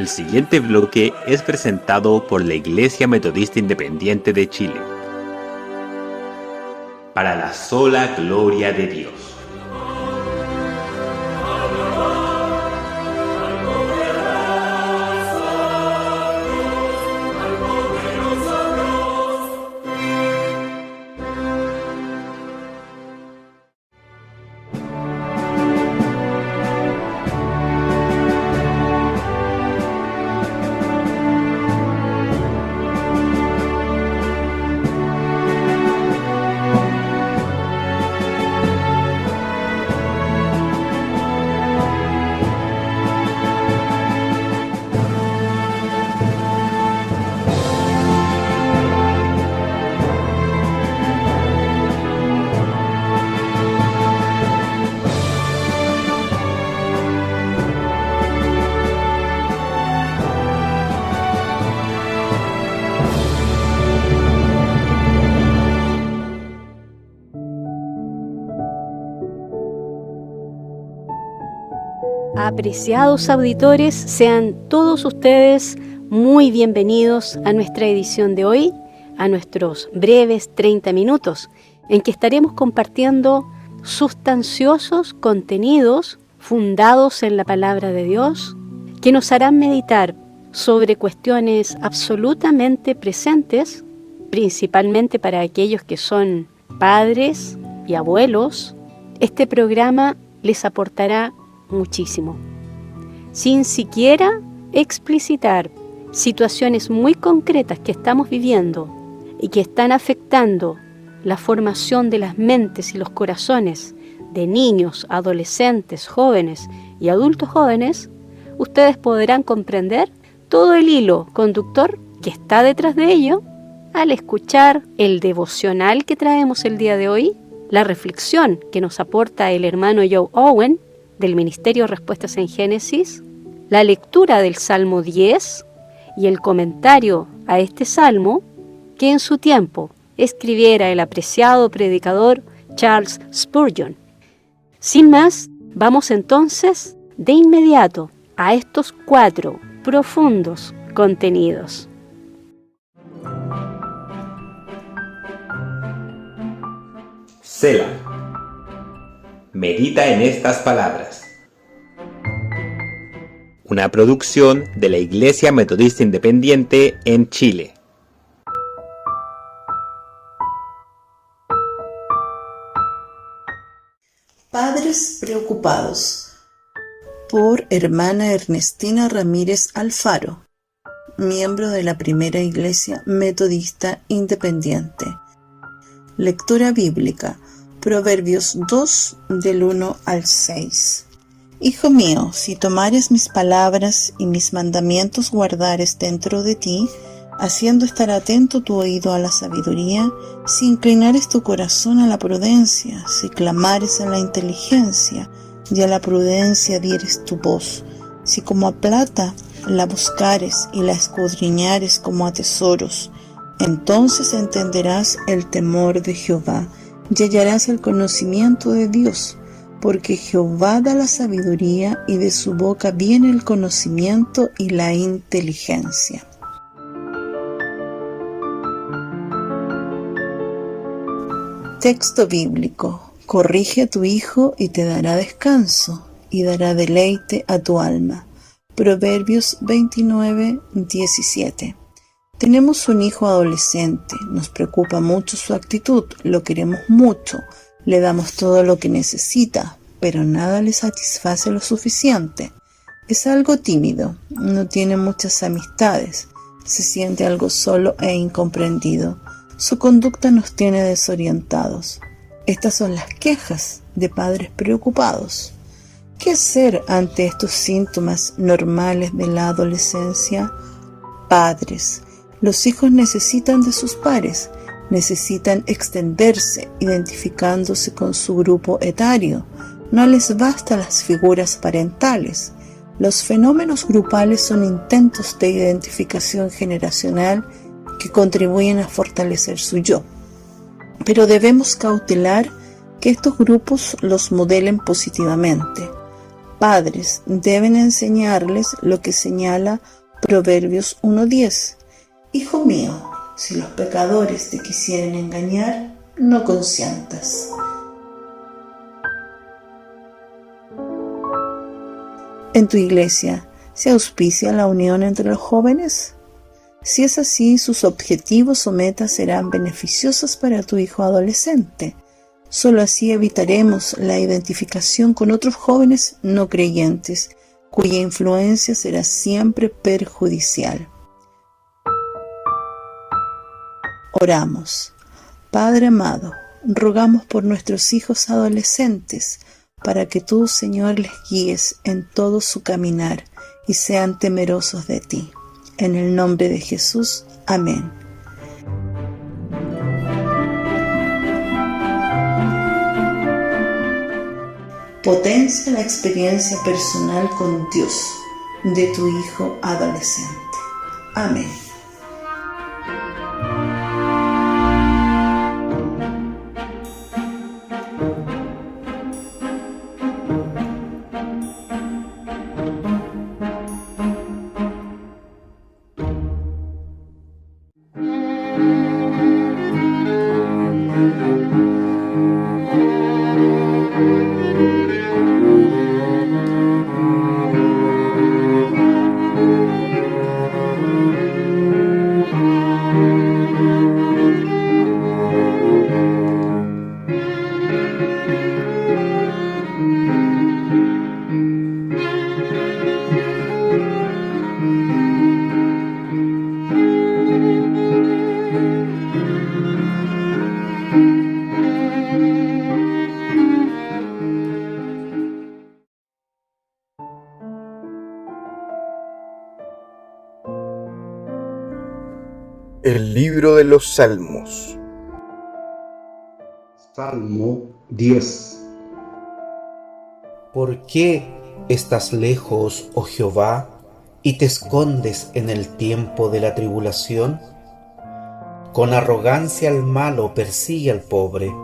El siguiente bloque es presentado por la Iglesia Metodista Independiente de Chile. Para la sola gloria de Dios. Apreciados auditores, sean todos ustedes muy bienvenidos a nuestra edición de hoy, a nuestros breves 30 minutos, en que estaremos compartiendo sustanciosos contenidos fundados en la palabra de Dios, que nos harán meditar sobre cuestiones absolutamente presentes, principalmente para aquellos que son padres y abuelos. Este programa les aportará muchísimo, sin siquiera explicitar situaciones muy concretas que estamos viviendo y que están afectando la formación de las mentes y los corazones de niños, adolescentes, jóvenes y adultos jóvenes. Ustedes podrán comprender todo el hilo conductor que está detrás de ello al escuchar el devocional que traemos el día de hoy, la reflexión que nos aporta el hermano Joe Owen del Ministerio Respuestas en Génesis, la lectura del Salmo 10 y el comentario a este salmo que en su tiempo escribiera el apreciado predicador Charles Spurgeon. Sin más, vamos entonces de inmediato a estos 4 profundos contenidos. Selah. Medita en estas palabras. Una producción de la Iglesia Metodista Independiente en Chile. Padres preocupados, por hermana Ernestina Ramírez Alfaro, miembro de la Primera Iglesia Metodista Independiente. Lectura bíblica, Proverbios 2, del 1 al 6. Hijo mío, si tomares mis palabras y mis mandamientos guardares dentro de ti, haciendo estar atento tu oído a la sabiduría, si inclinares tu corazón a la prudencia, si clamares a la inteligencia, y a la prudencia dieres tu voz, si como a plata la buscares y la escudriñares como a tesoros, entonces entenderás el temor de Jehová, y hallarás el conocimiento de Dios, porque Jehová da la sabiduría y de su boca viene el conocimiento y la inteligencia. Texto bíblico. Corrige a tu hijo y te dará descanso, y dará deleite a tu alma. Proverbios 29, 17. Tenemos un hijo adolescente, nos preocupa mucho su actitud, lo queremos mucho, le damos todo lo que necesita, pero nada le satisface lo suficiente. Es algo tímido, no tiene muchas amistades, se siente algo solo e incomprendido. Su conducta nos tiene desorientados. Estas son las quejas de padres preocupados. ¿Qué hacer ante estos síntomas normales de la adolescencia? Padres, los hijos necesitan de sus pares, necesitan extenderse, identificándose con su grupo etario. No les bastan las figuras parentales. Los fenómenos grupales son intentos de identificación generacional que contribuyen a fortalecer su yo. Pero debemos cautelar que estos grupos los modelen positivamente. padres deben enseñarles lo que señala Proverbios 1:10. Hijo mío, si los pecadores te quisieren engañar, no consientas. ¿En tu iglesia se auspicia la unión entre los jóvenes? Si es así, sus objetivos o metas serán beneficiosos para tu hijo adolescente. Solo así evitaremos la identificación con otros jóvenes no creyentes, cuya influencia será siempre perjudicial. Oramos. Padre amado, rogamos por nuestros hijos adolescentes, para que tú, Señor, les guíes en todo su caminar y sean temerosos de ti. En el nombre de Jesús. Amén. Potencia la experiencia personal con Dios de tu hijo adolescente. Amén. El libro de los Salmos. Salmo 10. ¿Por qué estás lejos, oh Jehová, y te escondes en el tiempo de la tribulación? Con arrogancia el malo persigue al pobre.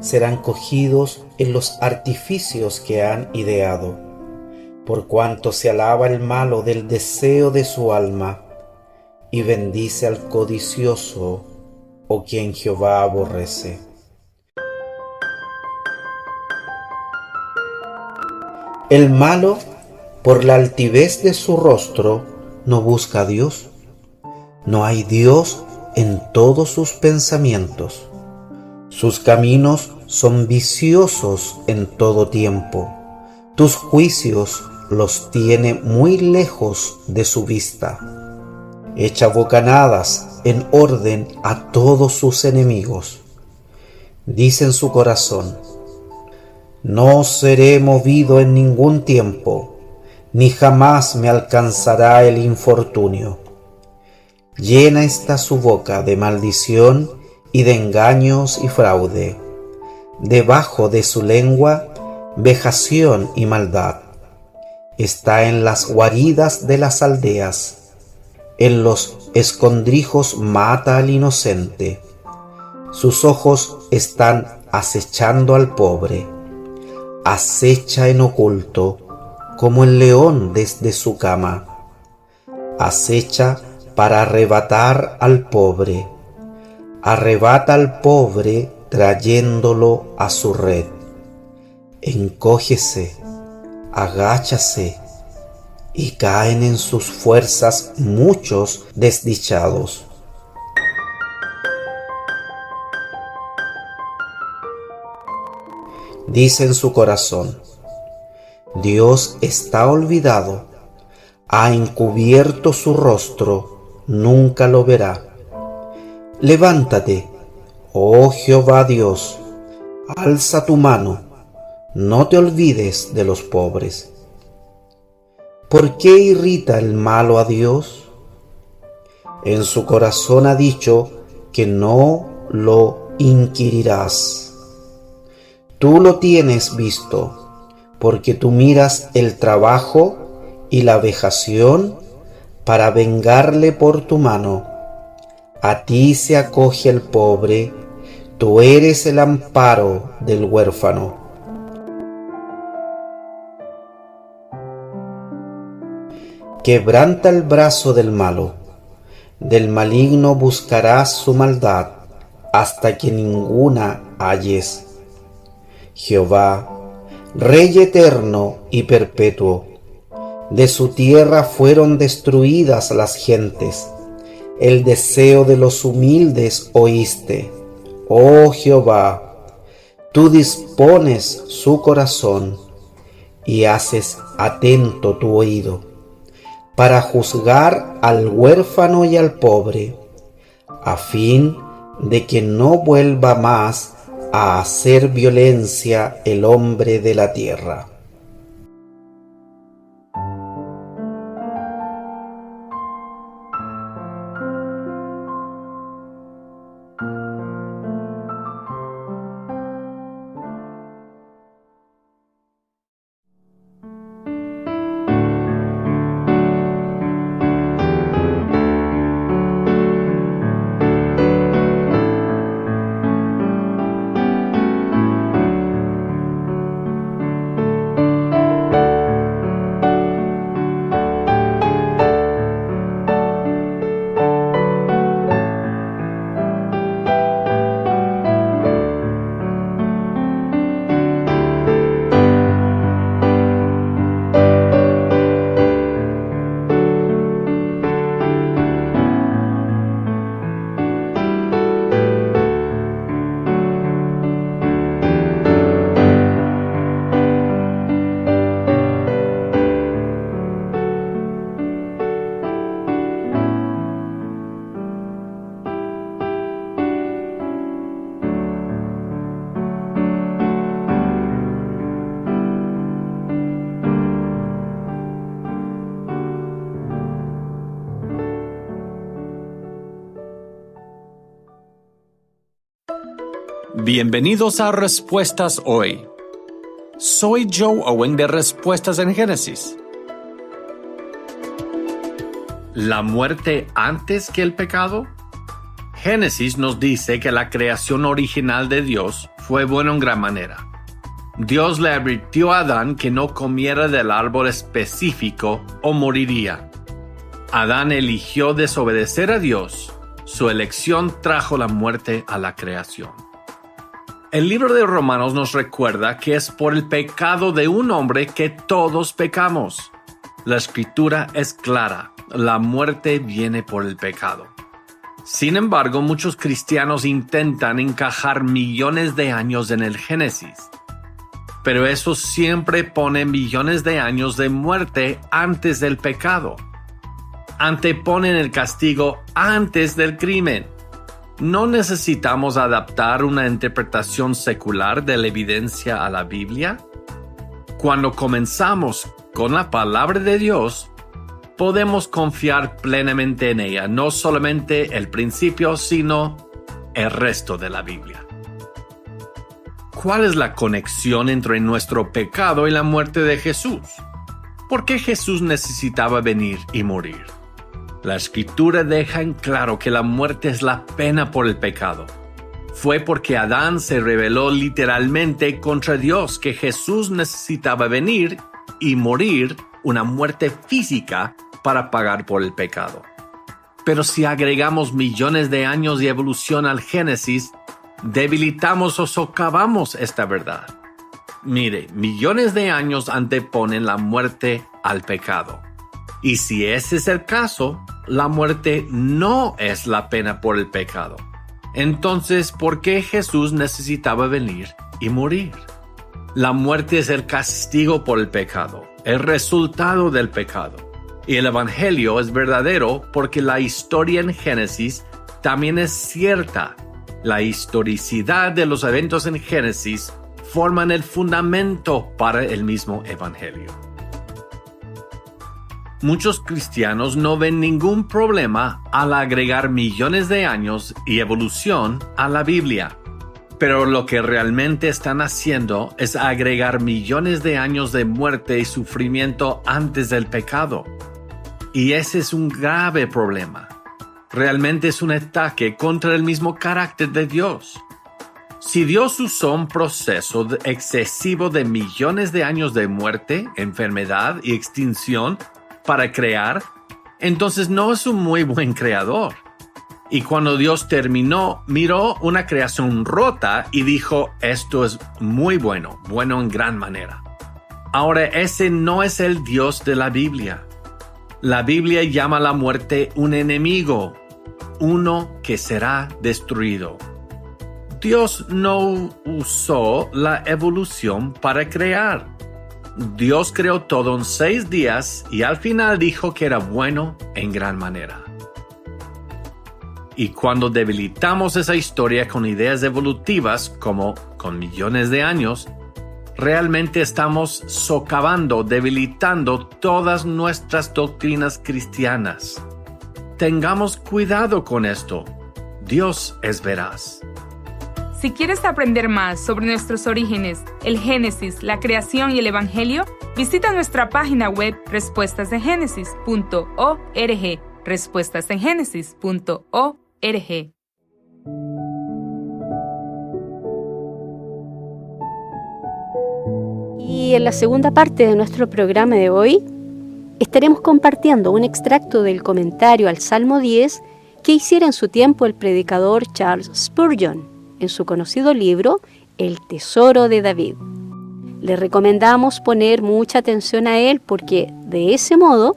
Serán cogidos en los artificios que han ideado. Por cuanto se alaba el malo del deseo de su alma, y bendice al codicioso, o quien Jehová aborrece. El malo, por la altivez de su rostro, no busca a Dios. No hay Dios en todos sus pensamientos. Sus caminos son viciosos en todo tiempo. Tus juicios los tiene muy lejos de su vista. Echa bocanadas en orden a todos sus enemigos. Dice en su corazón: no seré movido en ningún tiempo, ni jamás me alcanzará el infortunio. Llena está su boca de maldición y de engaños y fraude. Debajo de su lengua, vejación y maldad. Está en las guaridas de las aldeas. En los escondrijos mata al inocente. Sus ojos están acechando al pobre. Acecha en oculto, como el león desde su cama. Acecha para arrebatar al pobre. Arrebata al pobre trayéndolo a su red. Encógese, agáchase, y caen en sus fuerzas muchos desdichados. Dice en su corazón: Dios está olvidado, ha encubierto su rostro, nunca lo verá. Levántate, oh Jehová Dios, alza tu mano, no te olvides de los pobres. ¿Por qué irrita el malo a Dios? En su corazón ha dicho que no lo inquirirás. Tú lo tienes visto, porque tú miras el trabajo y la vejación para vengarle por tu mano. A ti se acoge el pobre, tú eres el amparo del huérfano. quebranta el brazo del malo. Del maligno buscarás su maldad, hasta que ninguna halles. Jehová, Rey eterno y perpetuo, de su tierra fueron destruidas las gentes. El deseo de los humildes oíste. Oh Jehová, tú dispones su corazón y haces atento tu oído para juzgar al huérfano y al pobre, a fin de que no vuelva más a hacer violencia el hombre de la tierra. Bienvenidos a Respuestas Hoy. Soy Joe Owen de Respuestas en Génesis. ¿La muerte antes que el pecado? Génesis nos dice que la creación original de Dios fue buena en gran manera. Dios le advirtió a Adán que no comiera del árbol específico o moriría. Adán eligió desobedecer a Dios. Su elección trajo la muerte a la creación. El libro de Romanos nos recuerda que es por el pecado de un hombre que todos pecamos. La escritura es clara, la muerte viene por el pecado. Sin embargo, muchos cristianos intentan encajar millones de años en el Génesis. Pero eso siempre pone millones de años de muerte antes del pecado. Anteponen el castigo antes del crimen. ¿No necesitamos adaptar una interpretación secular de la evidencia a la Biblia? Cuando comenzamos con la palabra de Dios, podemos confiar plenamente en ella, no solamente el principio, sino el resto de la Biblia. ¿Cuál es la conexión entre nuestro pecado y la muerte de Jesús? ¿Por qué Jesús necesitaba venir y morir? La Escritura deja en claro que la muerte es la pena por el pecado. Fue porque Adán se rebeló literalmente contra Dios que Jesús necesitaba venir y morir una muerte física para pagar por el pecado. Pero si agregamos millones de años de evolución al Génesis, debilitamos o socavamos esta verdad. Mire, millones de años anteponen la muerte al pecado. Y si ese es el caso, la muerte no es la pena por el pecado. Entonces, ¿por qué Jesús necesitaba venir y morir? La muerte es el castigo por el pecado, el resultado del pecado. Y el Evangelio es verdadero porque la historia en Génesis también es cierta. La historicidad de los eventos en Génesis forman el fundamento para el mismo Evangelio. Muchos cristianos no ven ningún problema al agregar millones de años y evolución a la Biblia. Pero lo que realmente están haciendo es agregar millones de años de muerte y sufrimiento antes del pecado. Y ese es un grave problema. Realmente es un ataque contra el mismo carácter de Dios. Si Dios usó un proceso excesivo de millones de años de muerte, enfermedad y extinción para crear, entonces no es un muy buen creador. Y cuando Dios terminó, miró una creación rota y dijo, esto es muy bueno, bueno en gran manera. Ahora, ese no es el Dios de la Biblia. La Biblia llama a la muerte un enemigo, uno que será destruido. Dios no usó la evolución para crear. Dios creó todo en 6 días y al final dijo que era bueno en gran manera. Y cuando debilitamos esa historia con ideas evolutivas, como con millones de años, realmente estamos socavando, debilitando todas nuestras doctrinas cristianas. Tengamos cuidado con esto. Dios es veraz. Si quieres aprender más sobre nuestros orígenes, el Génesis, la creación y el Evangelio, visita nuestra página web respuestasengenesis.org. respuestasengenesis.org. Y en la segunda parte de nuestro programa de hoy estaremos compartiendo un extracto del comentario al Salmo 10 que hiciera en su tiempo el predicador Charles Spurgeon en su conocido libro El Tesoro de David. Le recomendamos poner mucha atención a él porque de ese modo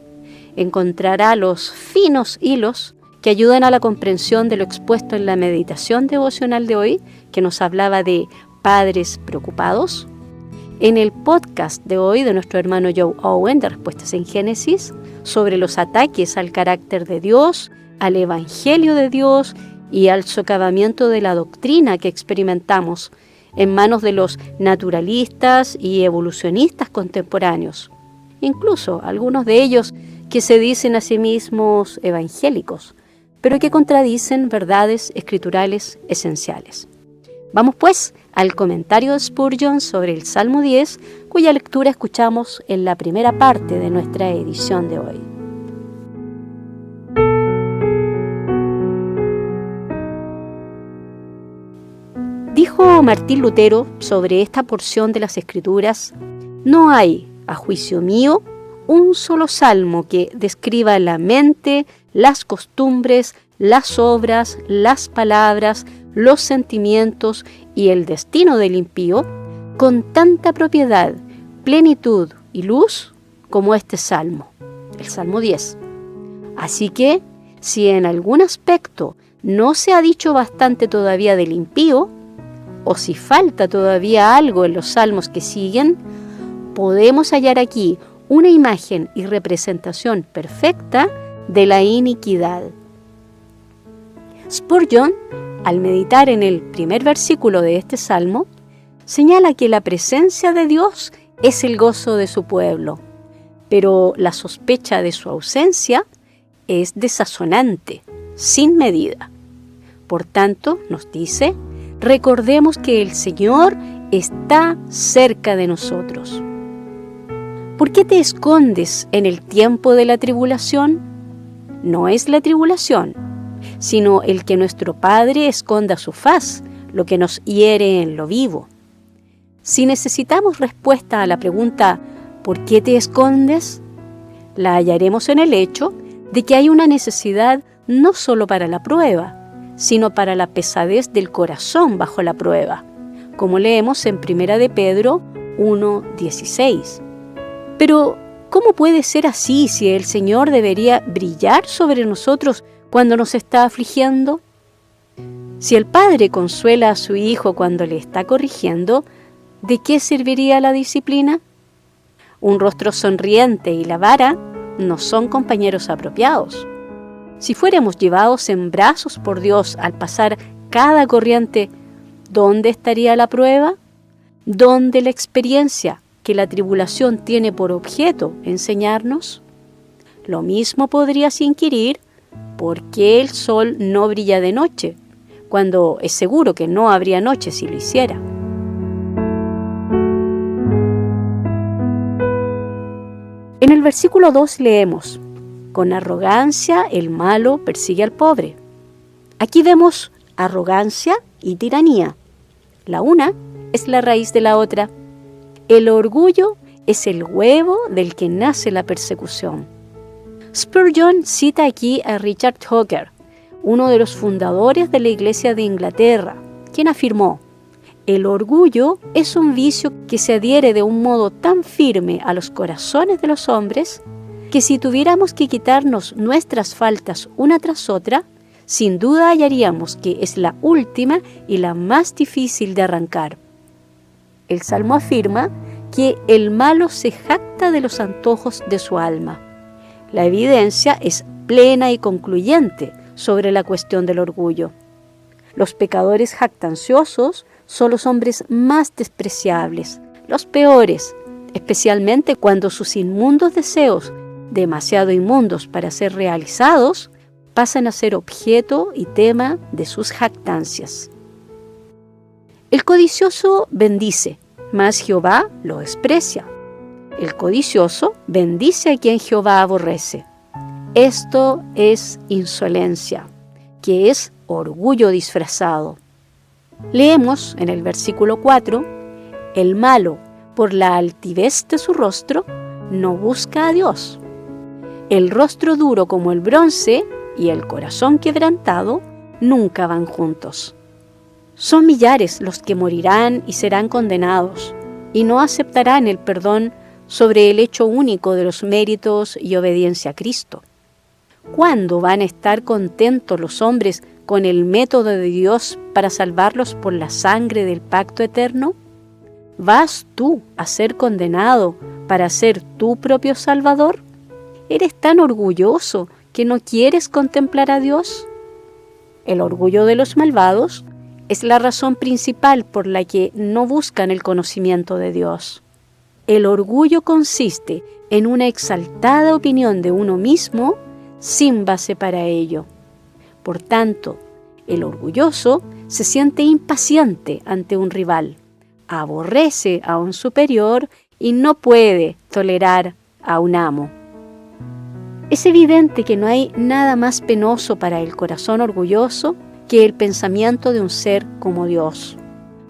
encontrará los finos hilos que ayudan a la comprensión de lo expuesto en la meditación devocional de hoy, que nos hablaba de padres preocupados. En el podcast de hoy de nuestro hermano Joe Owen de Respuestas en Génesis, sobre los ataques al carácter de Dios, al Evangelio de Dios y al socavamiento de la doctrina que experimentamos en manos de los naturalistas y evolucionistas contemporáneos, incluso algunos de ellos que se dicen a sí mismos evangélicos, pero que contradicen verdades escriturales esenciales. Vamos pues al comentario de Spurgeon sobre el Salmo 10, cuya lectura escuchamos en la primera parte de nuestra edición de hoy. Dijo Martín Lutero sobre esta porción de las Escrituras: no hay, a juicio mío, un solo salmo que describa la mente, las costumbres, las obras, las palabras, los sentimientos y el destino del impío con tanta propiedad, plenitud y luz como este salmo, el Salmo 10. Así que, si en algún aspecto no se ha dicho bastante todavía del impío, o si falta todavía algo en los salmos que siguen, podemos hallar aquí una imagen y representación perfecta de la iniquidad. Spurgeon, al meditar en el primer versículo de este salmo, señala que la presencia de Dios es el gozo de su pueblo, pero la sospecha de su ausencia es desazonante, sin medida. Por tanto, nos dice, recordemos que el Señor está cerca de nosotros. ¿Por qué te escondes en el tiempo de la tribulación? No es la tribulación, sino el que nuestro Padre esconda su faz, lo que nos hiere en lo vivo. Si necesitamos respuesta a la pregunta ¿por qué te escondes?, la hallaremos en el hecho de que hay una necesidad no solo para la prueba, sino para la pesadez del corazón bajo la prueba, como leemos en 1 de Pedro 1:16. Pero, ¿cómo puede ser así si el Señor debería brillar sobre nosotros cuando nos está afligiendo? Si el padre consuela a su hijo cuando le está corrigiendo, ¿de qué serviría la disciplina? Un rostro sonriente y la vara no son compañeros apropiados. Si fuéramos llevados en brazos por Dios al pasar cada corriente, ¿dónde estaría la prueba? ¿Dónde la experiencia que la tribulación tiene por objeto enseñarnos? Lo mismo podrías inquirir por qué el sol no brilla de noche, cuando es seguro que no habría noche si lo hiciera. En el versículo 2 leemos: con arrogancia el malo persigue al pobre. Aquí vemos arrogancia y tiranía. La una es la raíz de la otra. El orgullo es el huevo del que nace la persecución. Spurgeon cita aquí a Richard Hooker, uno de los fundadores de la Iglesia de Inglaterra, quien afirmó: el orgullo es un vicio que se adhiere de un modo tan firme a los corazones de los hombres que si tuviéramos que quitarnos nuestras faltas una tras otra, sin duda hallaríamos que es la última y la más difícil de arrancar. El Salmo afirma que el malo se jacta de los antojos de su alma. La evidencia es plena y concluyente sobre la cuestión del orgullo. Los pecadores jactanciosos son los hombres más despreciables, los peores, especialmente cuando sus inmundos deseos, demasiado inmundos para ser realizados, pasan a ser objeto y tema de sus jactancias. El codicioso bendice, mas Jehová lo desprecia. El codicioso bendice a quien Jehová aborrece. Esto es insolencia, que es orgullo disfrazado. Leemos en el versículo 4, el malo, por la altivez de su rostro, no busca a Dios. El rostro duro como el bronce y el corazón quebrantado nunca van juntos. Son millares los que morirán y serán condenados, y no aceptarán el perdón sobre el hecho único de los méritos y obediencia a Cristo. ¿Cuándo van a estar contentos los hombres con el método de Dios para salvarlos por la sangre del pacto eterno? ¿Vas tú a ser condenado para ser tu propio Salvador? ¿Eres tan orgulloso que no quieres contemplar a Dios? El orgullo de los malvados es la razón principal por la que no buscan el conocimiento de Dios. El orgullo consiste en una exaltada opinión de uno mismo sin base para ello. Por tanto, el orgulloso se siente impaciente ante un rival, aborrece a un superior y no puede tolerar a un amo. Es evidente que no hay nada más penoso para el corazón orgulloso que el pensamiento de un ser como Dios.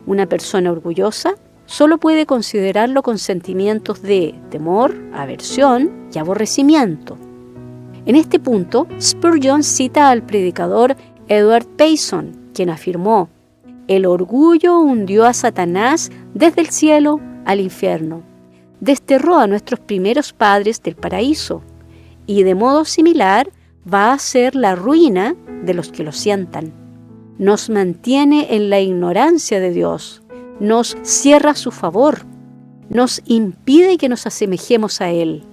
Una persona orgullosa solo puede considerarlo con sentimientos de temor, aversión y aborrecimiento. En este punto, Spurgeon cita al predicador Edward Payson, quien afirmó: el orgullo hundió a Satanás desde el cielo al infierno, desterró a nuestros primeros padres del paraíso, y de modo similar va a ser la ruina de los que lo sientan. Nos mantiene en la ignorancia de Dios, nos cierra a su favor, nos impide que nos asemejemos a Él.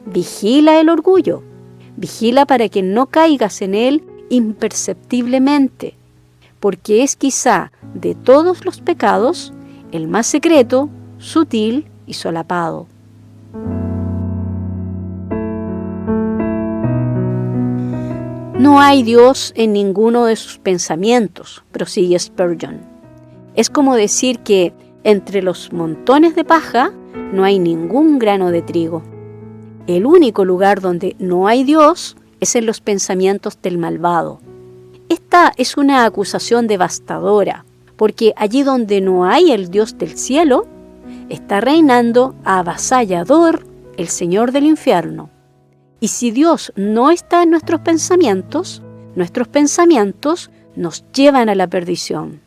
Vigila el orgullo, vigila para que no caigas en él imperceptiblemente, porque es quizá de todos los pecados el más secreto, sutil y solapado. No hay Dios en ninguno de sus pensamientos, prosigue Spurgeon. Es como decir que entre los montones de paja no hay ningún grano de trigo. El único lugar donde no hay Dios es en los pensamientos del malvado. Esta es una acusación devastadora, porque allí donde no hay el Dios del cielo, está reinando avasallador el Señor del infierno. Y si Dios no está en nuestros pensamientos nos llevan a la perdición.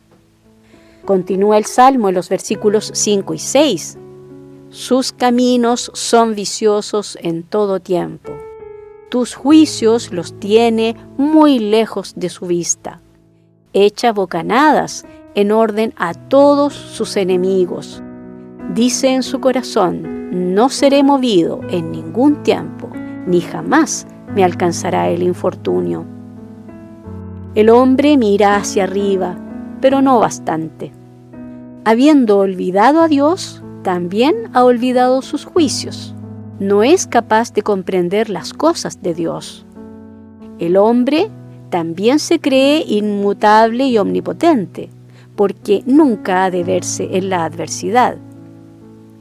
Continúa el Salmo en los versículos 5 y 6. Sus caminos son viciosos en todo tiempo. Tus juicios los tiene muy lejos de su vista. Echa bocanadas en orden a todos sus enemigos. Dice en su corazón: no seré movido en ningún tiempo, ni jamás me alcanzará el infortunio. El hombre mira hacia arriba, pero no bastante. Habiendo olvidado a Dios, también ha olvidado sus juicios. No es capaz de comprender las cosas de Dios. El hombre también se cree inmutable y omnipotente, porque nunca ha de verse en la adversidad.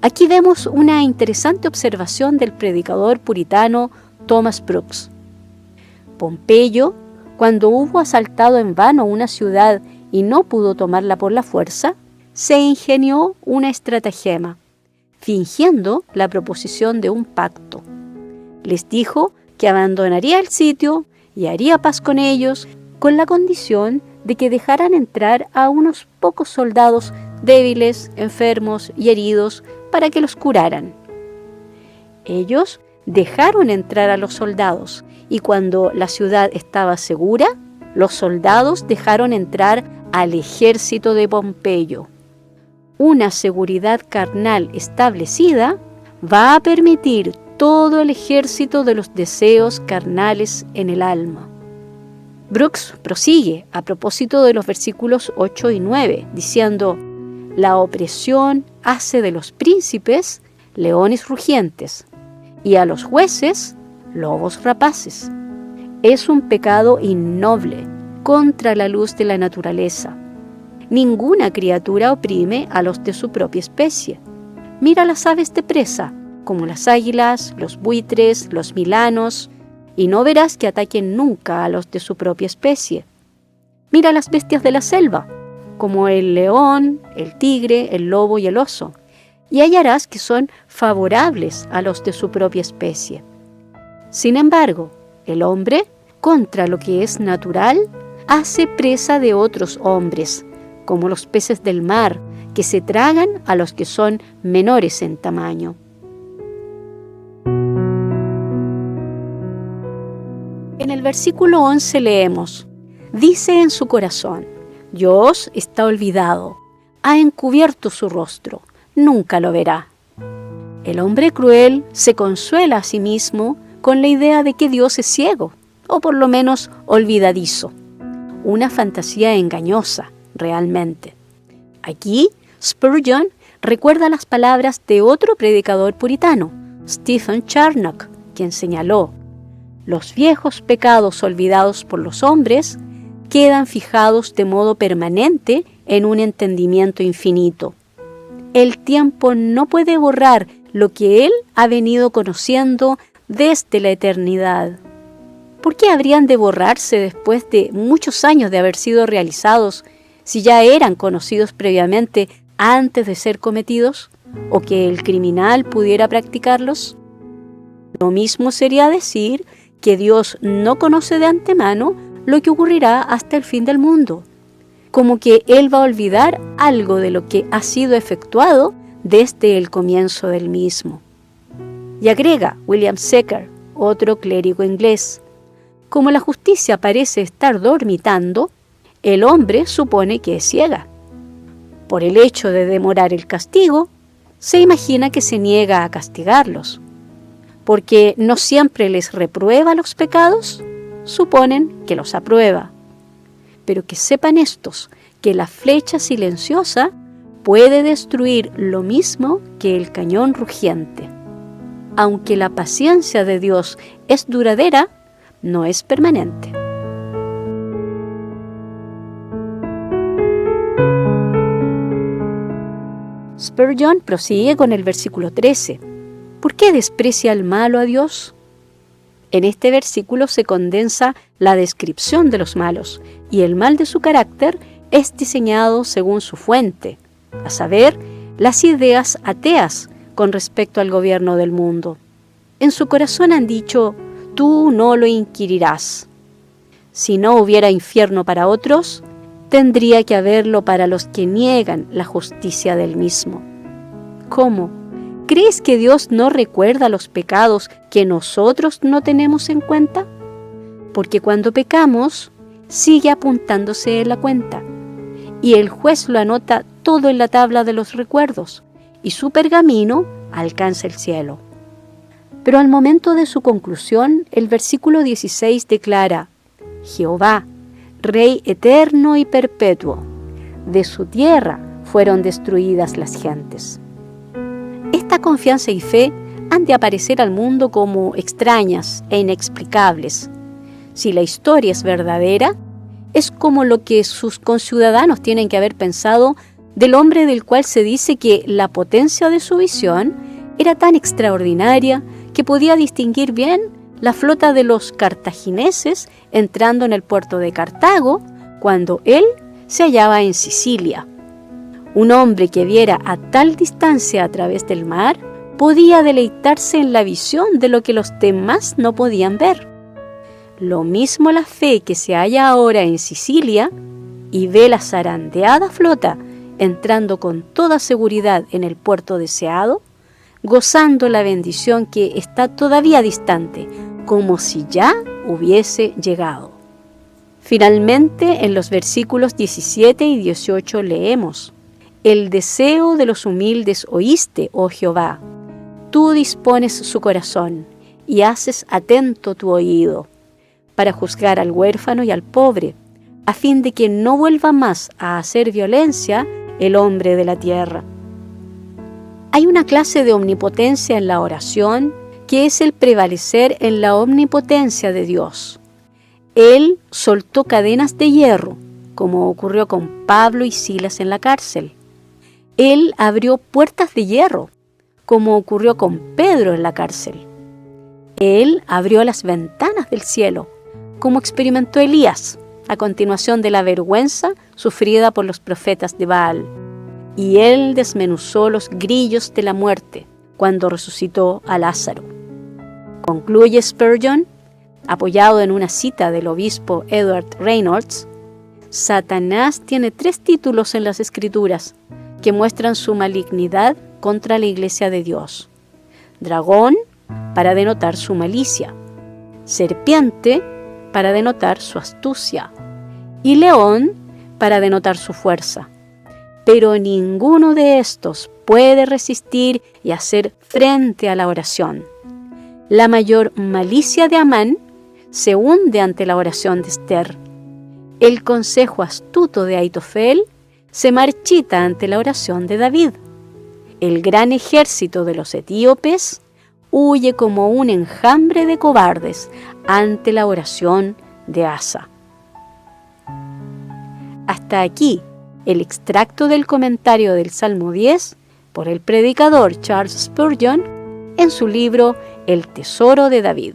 Aquí vemos una interesante observación del predicador puritano Thomas Brooks. Pompeyo, cuando hubo asaltado en vano una ciudad y no pudo tomarla por la fuerza, se ingenió una estratagema, fingiendo la proposición de un pacto. Les dijo que abandonaría el sitio y haría paz con ellos, con la condición de que dejaran entrar a unos pocos soldados débiles, enfermos y heridos para que los curaran. Ellos dejaron entrar a los soldados, y cuando la ciudad estaba segura, los soldados dejaron entrar al ejército de Pompeyo. Una seguridad carnal establecida va a permitir todo el ejército de los deseos carnales en el alma. Brooks prosigue a propósito de los versículos 8 y 9, diciendo: la opresión hace de los príncipes leones rugientes y a los jueces lobos rapaces. Es un pecado innoble contra la luz de la naturaleza. Ninguna criatura oprime a los de su propia especie. Mira las aves de presa, como las águilas, los buitres, los milanos, y no verás que ataquen nunca a los de su propia especie. Mira las bestias de la selva, como el león, el tigre, el lobo y el oso, y hallarás que son favorables a los de su propia especie. Sin embargo, el hombre, contra lo que es natural, hace presa de otros hombres, como los peces del mar, que se tragan a los que son menores en tamaño. En el versículo 11 leemos: dice en su corazón, Dios está olvidado, ha encubierto su rostro, nunca lo verá. El hombre cruel se consuela a sí mismo con la idea de que Dios es ciego, o por lo menos olvidadizo. Una fantasía engañosa, realmente. Aquí, Spurgeon recuerda las palabras de otro predicador puritano, Stephen Charnock, quien señaló: los viejos pecados olvidados por los hombres quedan fijados de modo permanente en un entendimiento infinito. El tiempo no puede borrar lo que Él ha venido conociendo desde la eternidad. ¿Por qué habrían de borrarse después de muchos años de haber sido realizados si ya eran conocidos previamente antes de ser cometidos, o que el criminal pudiera practicarlos? Lo mismo sería decir que Dios no conoce de antemano lo que ocurrirá hasta el fin del mundo, como que Él va a olvidar algo de lo que ha sido efectuado desde el comienzo del mismo. Y agrega William Secker, otro clérigo inglés: como la justicia parece estar dormitando, el hombre supone que es ciega. Por el hecho de demorar el castigo, se imagina que se niega a castigarlos. Porque no siempre les reprueba los pecados, suponen que los aprueba. Pero que sepan estos, que la flecha silenciosa puede destruir lo mismo que el cañón rugiente. Aunque la paciencia de Dios es duradera, no es permanente. Spurgeon prosigue con el versículo 13. ¿Por qué desprecia el malo a Dios? En este versículo se condensa la descripción de los malos, y el mal de su carácter es diseñado según su fuente, a saber, las ideas ateas con respecto al gobierno del mundo. En su corazón han dicho: tú no lo inquirirás. Si no hubiera infierno para otros, tendría que haberlo para los que niegan la justicia del mismo. ¿Cómo? ¿Crees que Dios no recuerda los pecados que nosotros no tenemos en cuenta? Porque cuando pecamos, sigue apuntándose en la cuenta, y el juez lo anota todo en la tabla de los recuerdos, y su pergamino alcanza el cielo. Pero al momento de su conclusión, el versículo 16 declara: Jehová, Rey eterno y perpetuo, de su tierra fueron destruidas las gentes. Esta confianza y fe han de aparecer al mundo como extrañas e inexplicables. Si la historia es verdadera, es como lo que sus conciudadanos tienen que haber pensado del hombre del cual se dice que la potencia de su visión era tan extraordinaria que podía distinguir bien la flota de los cartagineses entrando en el puerto de Cartago cuando él se hallaba en Sicilia. Un hombre que viera a tal distancia a través del mar podía deleitarse en la visión de lo que los demás no podían ver. Lo mismo la fe que se halla ahora en Sicilia y ve la zarandeada flota entrando con toda seguridad en el puerto deseado, gozando la bendición que está todavía distante, como si ya hubiese llegado. Finalmente, en los versículos 17 y 18 leemos: El deseo de los humildes oíste, oh Jehová. Tú dispones su corazón y haces atento tu oído, para juzgar al huérfano y al pobre, a fin de que no vuelva más a hacer violencia el hombre de la tierra. Hay una clase de omnipotencia en la oración que es el prevalecer en la omnipotencia de Dios. Él soltó cadenas de hierro, como ocurrió con Pablo y Silas en la cárcel. Él abrió puertas de hierro, como ocurrió con Pedro en la cárcel. Él abrió las ventanas del cielo, como experimentó Elías, a continuación de la vergüenza sufrida por los profetas de Baal. Y él desmenuzó los grillos de la muerte cuando resucitó a Lázaro. Concluye Spurgeon, apoyado en una cita del obispo Edward Reynolds: Satanás tiene 3 títulos en las Escrituras que muestran su malignidad contra la Iglesia de Dios. Dragón, para denotar su malicia; serpiente, para denotar su astucia; y león, para denotar su fuerza. Pero ninguno de estos puede resistir y hacer frente a la oración. La mayor malicia de Amán se hunde ante la oración de Esther. El consejo astuto de Aitofel se marchita ante la oración de David. El gran ejército de los etíopes huye como un enjambre de cobardes ante la oración de Asa. Hasta aquí el extracto del comentario del Salmo 10 por el predicador Charles Spurgeon en su libro El Tesoro de David.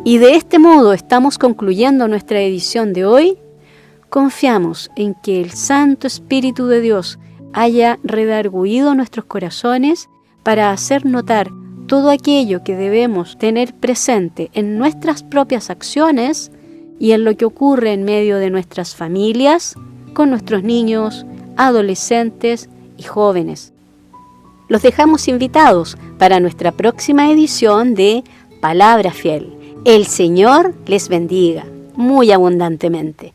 Y de este modo estamos concluyendo nuestra edición de hoy. Confiamos en que el Santo Espíritu de Dios haya redarguido nuestros corazones para hacer notar todo aquello que debemos tener presente en nuestras propias acciones y en lo que ocurre en medio de nuestras familias, con nuestros niños, adolescentes y jóvenes. Los dejamos invitados para nuestra próxima edición de Palabra Fiel. El Señor les bendiga muy abundantemente.